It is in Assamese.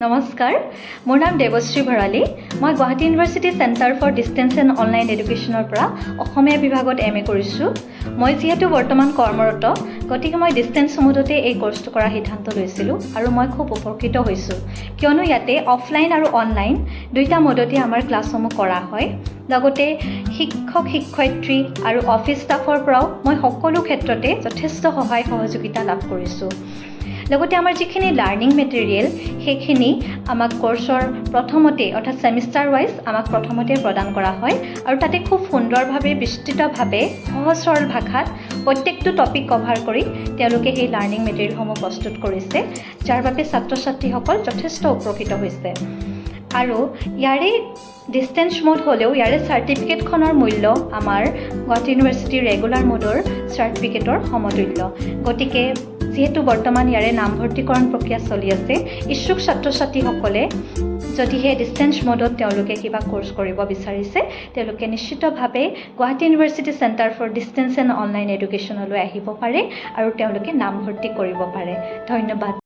নমস্কাৰ, মোৰ নাম দেৱশ্ৰী ভৰালী। মই Guwahati university centre for distance and online এডুকেশ্যনৰ পৰা অসমীয়া বিভাগত MA কৰিছোঁ। মই যিহেতু বৰ্তমান কৰ্মৰত, গতিকে মই ডিষ্টেন্স মোডতে এই কৰ্চটো কৰাৰ সিদ্ধান্ত লৈছিলোঁ আৰু মই খুব উপকৃত হৈছোঁ, কিয়নো ইয়াতে অফলাইন আৰু অনলাইন দুইটা মোডতে আমাৰ ক্লাছসমূহ কৰা হয়। লগতে শিক্ষক শিক্ষয়িত্ৰী আৰু অফিচ ষ্টাফৰ পৰাও মই সকলো ক্ষেত্ৰতে যথেষ্ট সহায় সহযোগিতা লাভ কৰিছোঁ। লগতে আমাৰ যিখিনি লাৰ্ণিং মেটেৰিয়েল সেইখিনি আমাক কোৰ্চৰ প্ৰথমতে অৰ্থাৎ ছেমিষ্টাৰ ৱাইজ আমাক প্ৰথমতে প্ৰদান কৰা হয় আৰু তাতে খুব সুন্দৰভাৱে বিস্তৃতভাৱে সহজ সৰল ভাষাত প্ৰত্যেকটো টপিক কভাৰ কৰি তেওঁলোকে সেই লাৰ্ণিং মেটেৰিয়েলসমূহ প্ৰস্তুত কৰিছে, যাৰ বাবে ছাত্ৰ ছাত্ৰীসকল যথেষ্ট উপকৃত হৈছে। আৰু ইয়াৰে ডিষ্টেন্স মোড হ'লেও ইয়াৰে চাৰ্টিফিকেটখনৰ মূল্য আমাৰ গুৱাহাটী ইউনিভাৰ্চিটিৰ ৰেগুলাৰ মোডৰ চাৰ্টিফিকেটৰ সমতুল্য। গতিকে যিহেতু বৰ্তমান ইয়াৰে নামভৰ্তিকৰণ প্ৰক্ৰিয়া চলি আছে, ইচ্ছুক ছাত্ৰ ছাত্ৰীসকলে যদিহে ডিষ্টেন্স মোডত তেওঁলোকে কিবা কোৰ্চ কৰিব বিচাৰিছে, তেওঁলোকে নিশ্চিতভাৱে Guwahati university centre for distance and online এডুকেশ্যনলৈ আহিব পাৰে আৰু তেওঁলোকে নামভৰ্তি কৰিব পাৰে। ধন্যবাদ।